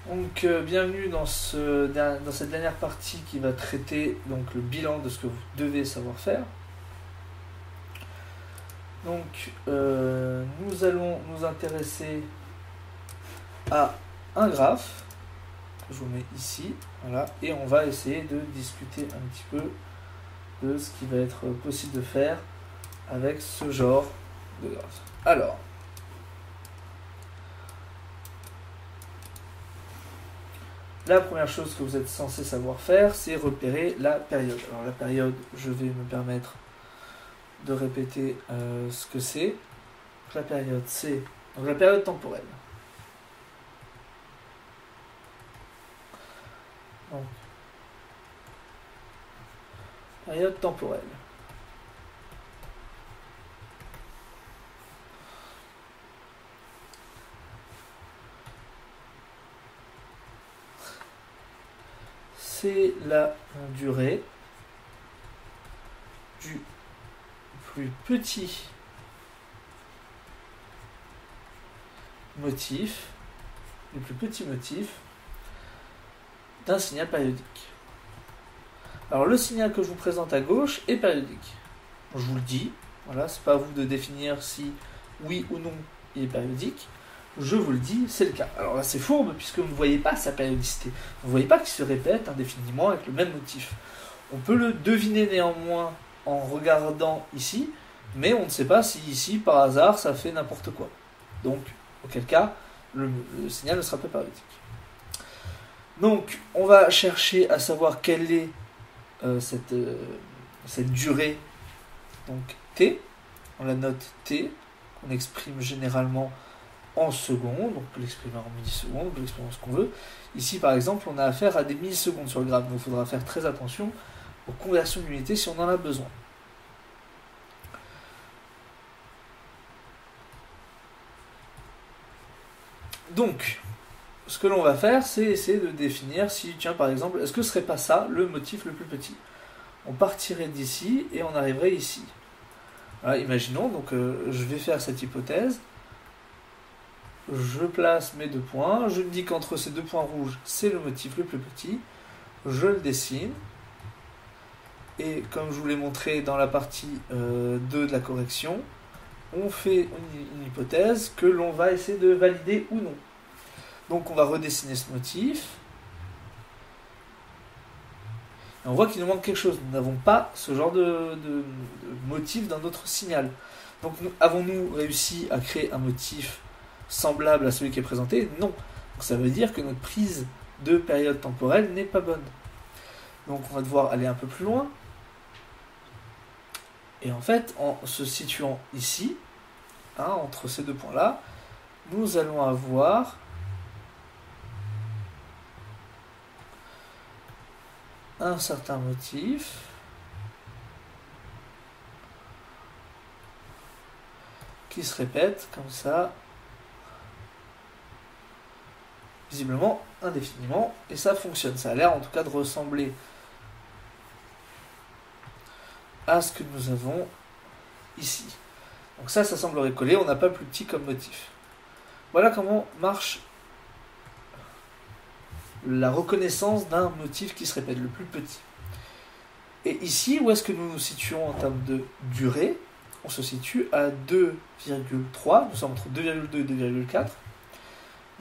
Donc bienvenue dans cette dernière partie qui va traiter donc, le bilan de ce que vous devez savoir faire. Donc nous allons nous intéresser à un graphe que je vous mets ici, voilà, et on va essayer de discuter un petit peu de ce qui va être possible de faire avec ce genre de graphe. Alors, la première chose que vous êtes censé savoir faire, c'est repérer la période. Alors la période, je vais me permettre de répéter ce que c'est. La période, c'est donc la période temporelle. Donc, période temporelle. C'est la durée du plus petit motif, d'un signal périodique. Alors le signal que je vous présente à gauche est périodique. Je vous le dis, voilà, c'est pas à vous de définir si oui ou non il est périodique. Je vous le dis, c'est le cas. Alors là c'est fourbe puisque vous ne voyez pas sa périodicité. Vous ne voyez pas qu'il se répète indéfiniment avec le même motif. On peut le deviner néanmoins en regardant ici, mais on ne sait pas si ici par hasard ça fait n'importe quoi. Donc auquel cas le signal ne sera pas périodique. Donc on va chercher à savoir quelle est cette durée, donc t, on la note t, qu'on exprime généralement en secondes, on peut l'exprimer en millisecondes, on peut l'exprimer en ce qu'on veut. Ici par exemple on a affaire à des millisecondes sur le graphe, donc il faudra faire très attention aux conversions d'unités si on en a besoin. Donc, ce que l'on va faire, c'est essayer de définir si, tiens, par exemple, est-ce que ce serait pas ça le motif le plus petit? On partirait d'ici et on arriverait ici. Voilà, imaginons, donc je vais faire cette hypothèse. Je place mes deux points. Je me dis qu'entre ces deux points rouges, c'est le motif le plus petit. Je le dessine. Et comme je vous l'ai montré dans la partie 2 de la correction, on fait une hypothèse que l'on va essayer de valider ou non. Donc on va redessiner ce motif. Et on voit qu'il nous manque quelque chose. Nous n'avons pas ce genre de motif dans notre signal. Donc avons-nous réussi à créer un motif semblable à celui qui est présenté? Non. Donc ça veut dire que notre prise de période temporelle n'est pas bonne. Donc on va devoir aller un peu plus loin. Et en fait, en se situant ici, entre ces deux points-là, nous allons avoir un certain motif qui se répète comme ça, visiblement indéfiniment, et ça fonctionne. Ça a l'air en tout cas de ressembler à ce que nous avons ici. Donc ça semblerait coller, on n'a pas plus petit comme motif. Voilà comment marche la reconnaissance d'un motif qui se répète, le plus petit. Et ici, où est-ce que nous nous situons en termes de durée? On se situe à 2,3, nous sommes entre 2,2 et 2,4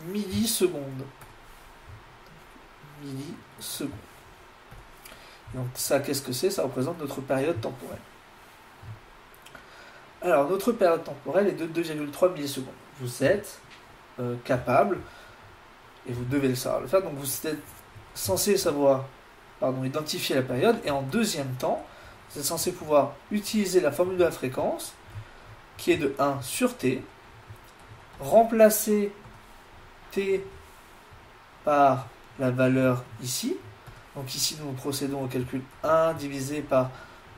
millisecondes. Donc ça, qu'est-ce que c'est? Ça représente notre période temporelle. Alors, notre période temporelle est de 2,3 millisecondes. Vous êtes capable, et vous devez le savoir le faire, donc vous êtes censé savoir identifier la période, et en deuxième temps, vous êtes censé pouvoir utiliser la formule de la fréquence, qui est de 1 sur t, remplacer t par la valeur ici. Donc ici, nous procédons au calcul 1 divisé par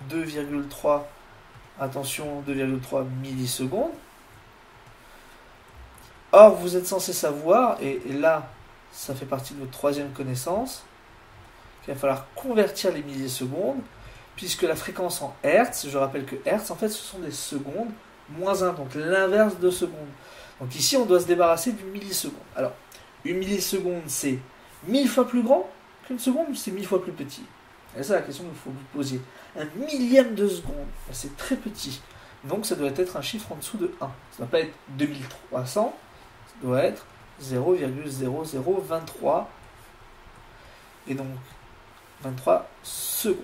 2,3, attention, 2,3 millisecondes. Or, vous êtes censé savoir, et là, ça fait partie de votre troisième connaissance, qu'il va falloir convertir les millisecondes, puisque la fréquence en Hertz, je rappelle que Hertz, en fait, ce sont des secondes, moins 1, donc l'inverse de seconde. Donc ici, on doit se débarrasser du milliseconde. Alors, Une milliseconde, c'est 1000 fois plus grand qu'une seconde ou c'est 1000 fois plus petit? C'est ça la question qu'il faut vous poser. Un millième de seconde, c'est très petit. Donc ça doit être un chiffre en dessous de 1. Ça ne doit pas être 2300, ça doit être 0,0023. Et donc 23 secondes.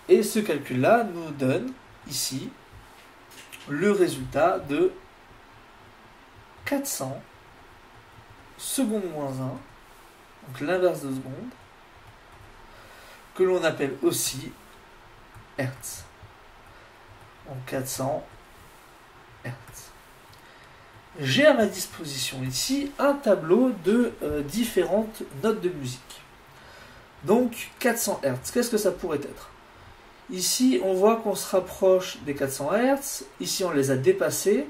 Et ce calcul-là nous donne ici le résultat de 400 secondes moins 1, donc l'inverse de seconde, que l'on appelle aussi Hertz. Donc 400 Hertz. J'ai à ma disposition ici un tableau de différentes notes de musique. Donc 400 Hertz, qu'est-ce que ça pourrait être? Ici, on voit qu'on se rapproche des 400 Hz. Ici, on les a dépassés.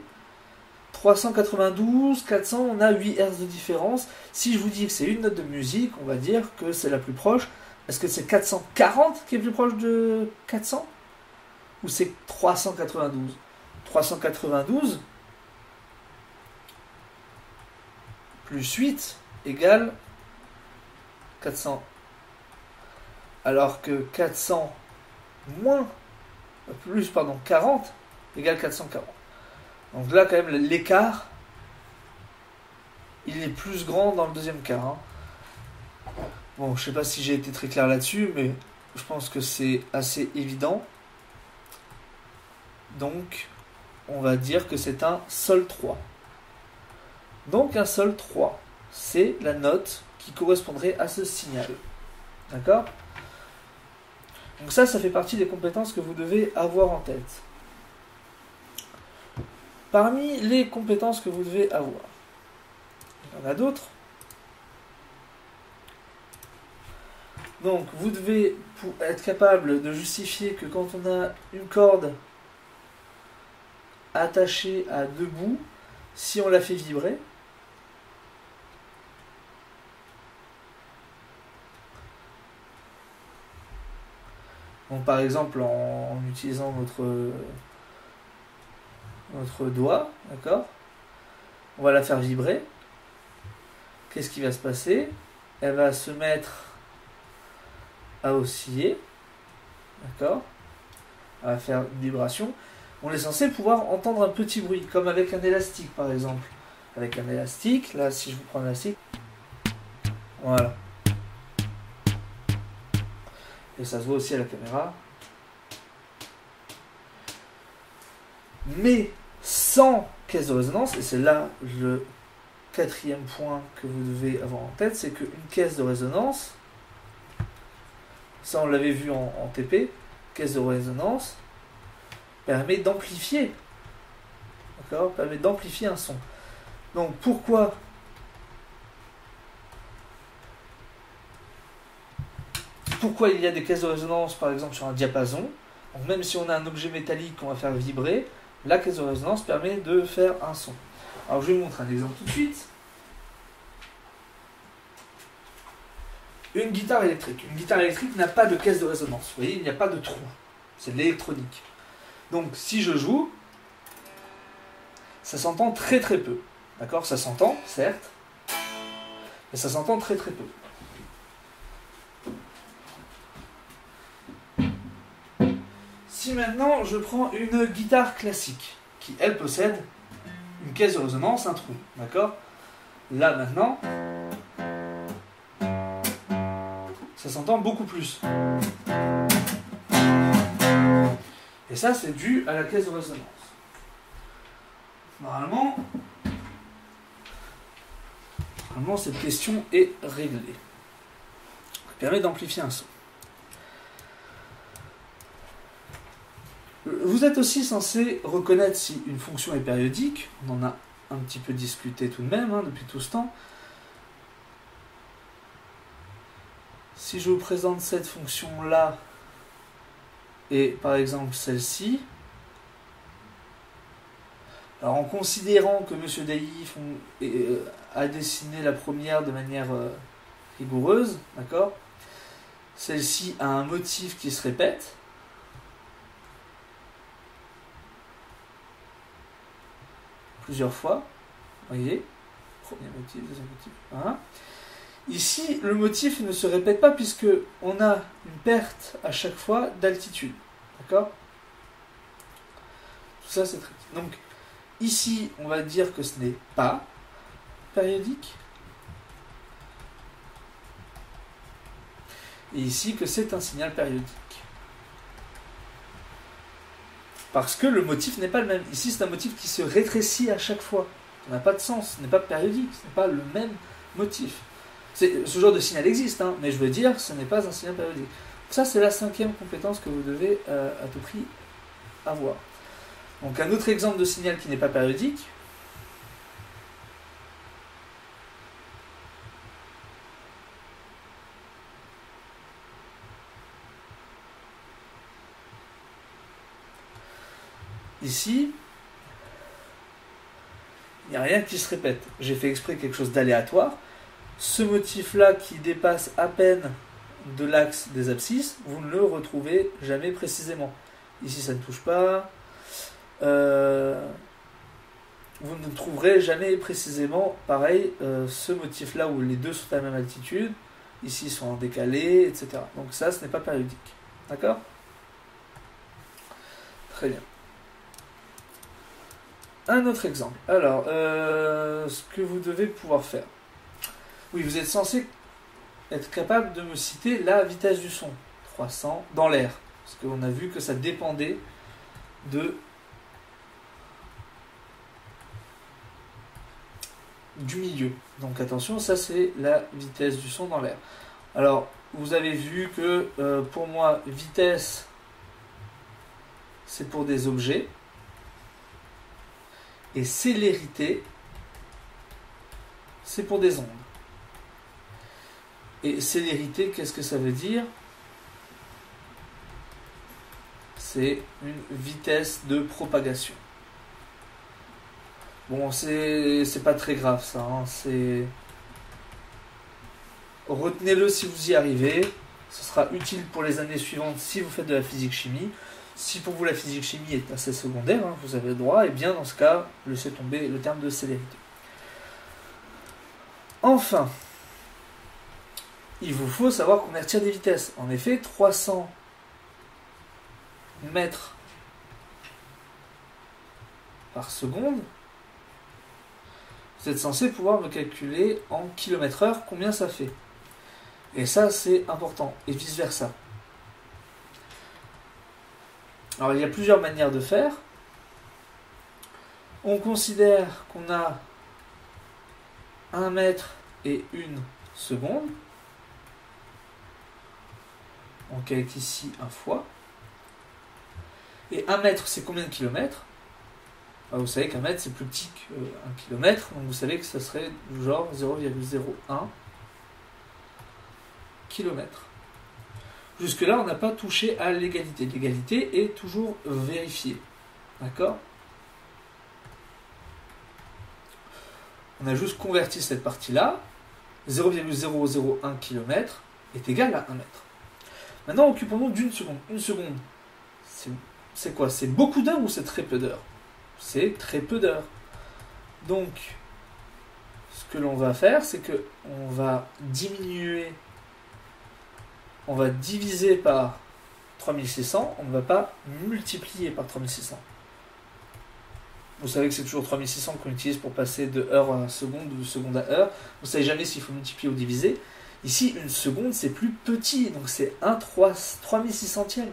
392, 400, on a 8 Hz de différence. Si je vous dis que c'est une note de musique, on va dire que c'est la plus proche. Est-ce que c'est 440 qui est plus proche de 400? Ou c'est 392? 392 plus 8 égale 400. Alors que 400 40 égale 440. Donc là, quand même, l'écart, il est plus grand dans le deuxième cas. Hein. Bon, je sais pas si j'ai été très clair là-dessus, mais je pense que c'est assez évident. Donc, on va dire que c'est un sol 3. Donc, un sol 3, c'est la note qui correspondrait à ce signal. D'accord ? Donc ça fait partie des compétences que vous devez avoir en tête. Parmi les compétences que vous devez avoir, il y en a d'autres. Donc vous devez être capable de justifier que quand on a une corde attachée à deux bouts, si on la fait vibrer, donc par exemple en utilisant notre doigt, d'accord, on va la faire vibrer. Qu'est-ce qui va se passer? Elle va se mettre à osciller, d'accord, à faire une vibration. On est censé pouvoir entendre un petit bruit, comme avec un élastique par exemple. Avec un élastique, là si je vous prends un élastique, voilà. Et ça se voit aussi à la caméra. Mais sans caisse de résonance, et c'est là le quatrième point que vous devez avoir en tête, c'est qu'une caisse de résonance, ça on l'avait vu en TP, caisse de résonance, permet d'amplifier. D'accord ? Permet d'amplifier un son. Donc pourquoi il y a des caisses de résonance par exemple sur un diapason? Donc même si on a un objet métallique qu'on va faire vibrer, la caisse de résonance permet de faire un son. Alors je vais vous montrer un exemple tout de suite. Une guitare électrique. Une guitare électrique n'a pas de caisse de résonance. Vous voyez, il n'y a pas de trou. C'est de l'électronique. Donc si je joue, ça s'entend très très peu. D'accord ? Ça s'entend, certes, mais ça s'entend très très peu. Si maintenant je prends une guitare classique, qui elle possède une caisse de résonance, un trou, d'accord ? Là maintenant, ça s'entend beaucoup plus. Et ça c'est dû à la caisse de résonance. Normalement cette question est réglée. Ça permet d'amplifier un son. Vous êtes aussi censé reconnaître si une fonction est périodique. On en a un petit peu discuté tout de même depuis tout ce temps. Si je vous présente cette fonction-là et par exemple celle-ci, alors en considérant que M. Dailly a dessiné la première de manière rigoureuse, d'accord, celle-ci a un motif qui se répète. Plusieurs fois, voyez, Premier motif, deuxième motif. Hein. Ici, le motif ne se répète pas puisque on a une perte à chaque fois d'altitude. D'accord? Tout ça, c'est très... Donc, ici, on va dire que ce n'est pas périodique. Et ici, que c'est un signal périodique. Parce que le motif n'est pas le même. Ici, c'est un motif qui se rétrécit à chaque fois. Ça n'a pas de sens, ce n'est pas périodique, ce n'est pas le même motif. Ce genre de signal existe, hein, mais je veux dire, ce n'est pas un signal périodique. Ça, c'est la 5e compétence que vous devez à tout prix avoir. Donc, un autre exemple de signal qui n'est pas périodique. Ici, il n'y a rien qui se répète. J'ai fait exprès quelque chose d'aléatoire. Ce motif-là qui dépasse à peine de l'axe des abscisses, vous ne le retrouvez jamais précisément. Ici, ça ne touche pas. Vous ne trouverez jamais précisément, pareil, ce motif-là où les deux sont à la même altitude. Ici, ils sont en décalé, etc. Donc ça, ce n'est pas périodique. D'accord? Très bien. Un autre exemple. Alors, ce que vous devez pouvoir faire. Oui, vous êtes censé être capable de me citer la vitesse du son. 300 dans l'air. Parce qu'on a vu que ça dépendait du milieu. Donc attention, ça c'est la vitesse du son dans l'air. Alors, vous avez vu que pour moi, vitesse, c'est pour des objets. Et célérité, c'est pour des ondes. Et célérité, qu'est-ce que ça veut dire? C'est une vitesse de propagation. Bon, c'est pas très grave ça. Hein, retenez-le si vous y arrivez. Ce sera utile pour les années suivantes si vous faites de la physique-chimie. Si pour vous la physique-chimie est assez secondaire, hein, vous avez le droit, et bien dans ce cas, laissez tomber le terme de célérité. Enfin, il vous faut savoir convertir des vitesses. En effet, 300 mètres par seconde, vous êtes censé pouvoir me calculer en km/h combien ça fait. Et ça, c'est important, et vice-versa. Alors, il y a plusieurs manières de faire. On considère qu'on a 1 mètre et 1 seconde. On calcule ici un fois. Et 1 mètre, c'est combien de kilomètres? Vous savez qu'un mètre, c'est plus petit qu'un kilomètre. Donc, vous savez que ça serait du genre 0,01 km. Jusque-là, on n'a pas touché à l'égalité. L'égalité est toujours vérifiée. D'accord? On a juste converti cette partie-là. 0,001 km est égal à 1 mètre. Maintenant, occupons-nous d'une seconde. Une seconde, c'est quoi? C'est beaucoup d'heures ou c'est très peu d'heures? C'est très peu d'heures. Donc, ce que l'on va faire, c'est que on va diminuer... On va diviser par 3600, on ne va pas multiplier par 3600. Vous savez que c'est toujours 3600 qu'on utilise pour passer de heure à seconde ou de seconde à heure. Vous ne savez jamais s'il faut multiplier ou diviser. Ici, une seconde, c'est plus petit, donc c'est 1 3600e.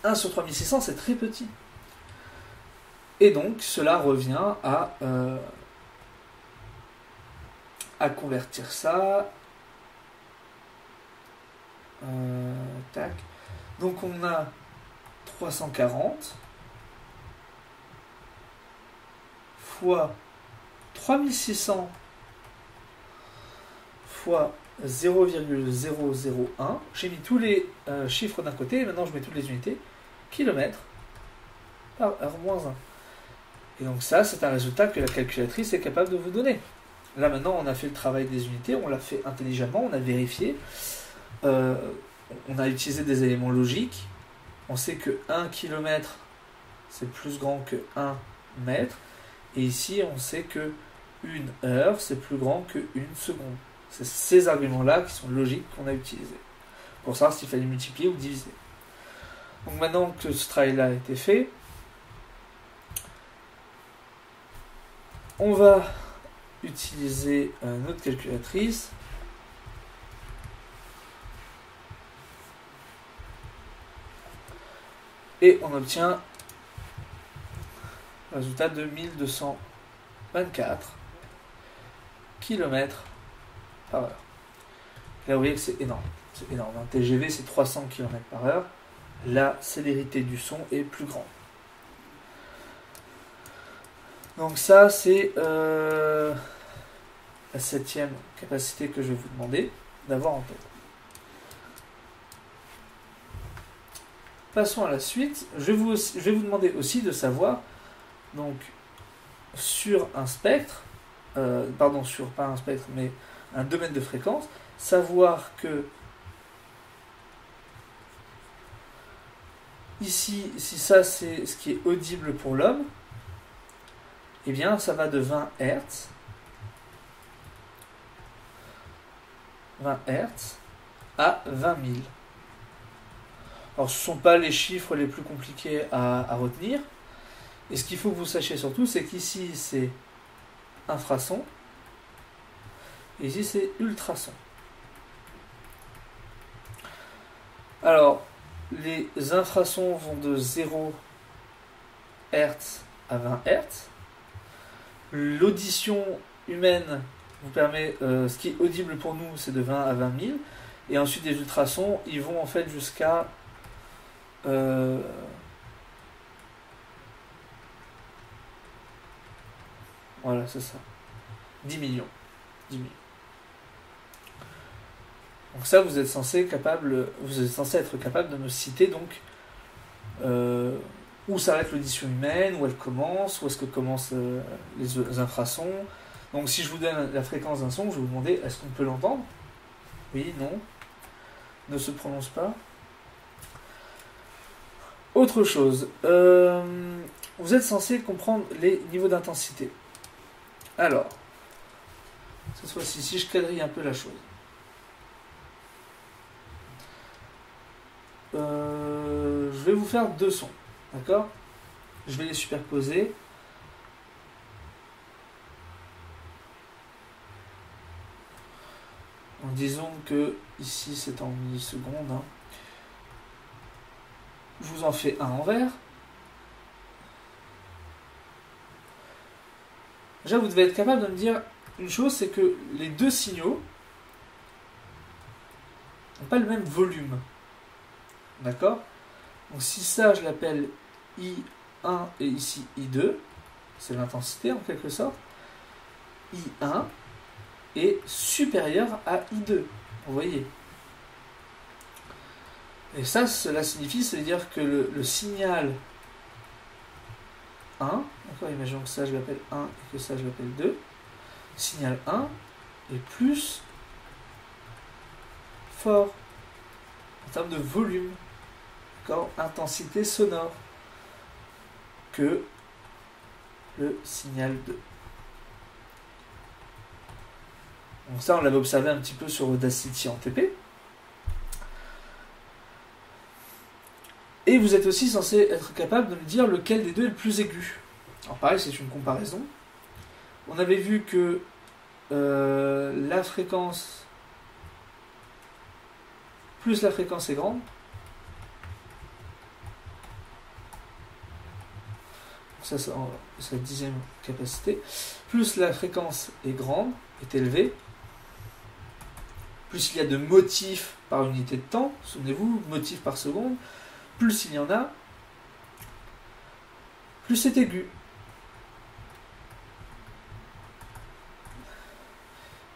1 sur 3600, c'est très petit. Et donc, cela revient à convertir ça... tac. Donc on a 340 fois 3600 fois 0,001. J'ai mis tous les chiffres d'un côté et maintenant je mets toutes les unités. Kilomètres par heure moins 1. Et donc ça, c'est un résultat que la calculatrice est capable de vous donner. Là maintenant, on a fait le travail des unités, on l'a fait intelligemment, on a vérifié. On a utilisé des éléments logiques. On sait que 1 km c'est plus grand que 1 mètre. Et ici, on sait que une heure, c'est plus grand que une seconde. C'est ces arguments-là qui sont logiques qu'on a utilisés pour savoir s'il fallait multiplier ou diviser. Donc maintenant que ce travail-là a été fait, on va utiliser notre calculatrice. Et on obtient le résultat de 1224 km par heure. Là, vous voyez que c'est énorme. C'est énorme. Un TGV, c'est 300 km par heure. La célérité du son est plus grande. Donc ça, c'est la 7e capacité que je vais vous demander d'avoir en tête. Passons à la suite. Je vais vous demander aussi de savoir, donc, sur un spectre, pas un spectre, mais un domaine de fréquence, savoir que ici, si ça c'est ce qui est audible pour l'homme, eh bien ça va de 20 Hz à 20 000. Alors ce ne sont pas les chiffres les plus compliqués à retenir. Et ce qu'il faut que vous sachiez surtout, c'est qu'ici c'est infrason, et ici c'est ultrason. Alors, les infrasons vont de 0 Hz à 20 Hz. L'audition humaine vous permet, ce qui est audible pour nous, c'est de 20 à 20 000. Et ensuite, les ultrasons, ils vont en fait jusqu'à voilà, c'est ça. 10 millions. 10 millions. Donc ça, vous êtes censé être capable de me citer donc où s'arrête l'audition humaine, où elle commence, où est-ce que commencent les infrasons. Donc si je vous donne la fréquence d'un son, je vais vous demander est-ce qu'on peut l'entendre? Oui, non. Ne se prononce pas. Autre chose, vous êtes censé comprendre les niveaux d'intensité. Alors, cette fois-ci, si je quadrille un peu la chose. Je vais vous faire deux sons, d'accord? Je vais les superposer. En disant que ici c'est en millisecondes. Hein. Je vous en fais un envers. Déjà, vous devez être capable de me dire une chose, c'est que les deux signaux n'ont pas le même volume. D'accord? Donc si ça, je l'appelle I1 et ici I2, c'est l'intensité en quelque sorte, I1 est supérieur à I2. Vous voyez? Et ça, cela signifie, c'est-à-dire que le signal 1, d'accord, imaginons que ça je l'appelle 1 et que ça je l'appelle 2, le signal 1 est plus fort en termes de volume, d'accord, intensité sonore, que le signal 2. Donc ça, on l'avait observé un petit peu sur Audacity en TP. Et vous êtes aussi censé être capable de me dire lequel des deux est le plus aigu. Alors pareil, c'est une comparaison. On avait vu que la fréquence, plus la fréquence est grande, ça c'est la 10e capacité, plus la fréquence est grande, est élevée, plus il y a de motifs par unité de temps, souvenez-vous, motifs par seconde, plus il y en a, plus c'est aigu.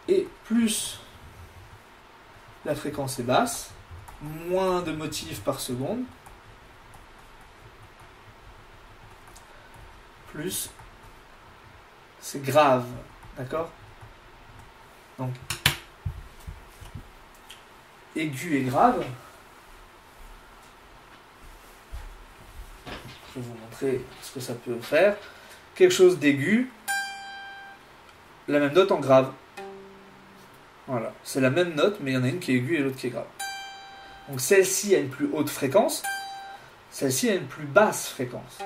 Et plus la fréquence est basse, moins de motifs par seconde, plus c'est grave. D'accord? Donc, aigu et grave. Je vais vous montrer ce que ça peut faire. Quelque chose d'aigu, la même note en grave. Voilà, c'est la même note, mais il y en a une qui est aiguë et l'autre qui est grave. Donc celle-ci a une plus haute fréquence, celle-ci a une plus basse fréquence.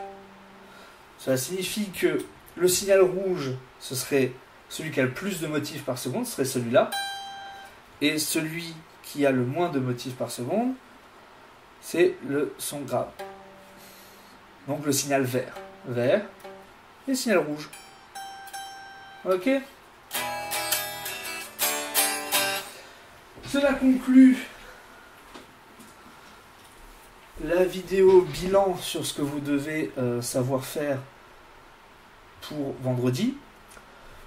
Cela signifie que le signal rouge, ce serait celui qui a le plus de motifs par seconde, ce serait celui-là. Et celui qui a le moins de motifs par seconde, c'est le son grave. Donc le signal vert. Vert et le signal rouge. Ok ? Cela conclut la vidéo bilan sur ce que vous devez savoir faire pour vendredi.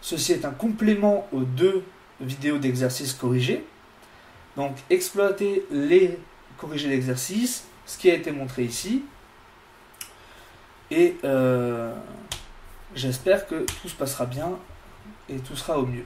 Ceci est un complément aux 2 vidéos d'exercices corrigés. Donc exploitez les corrigés d'exercices, ce qui a été montré ici. Et j'espère que tout se passera bien et tout sera au mieux.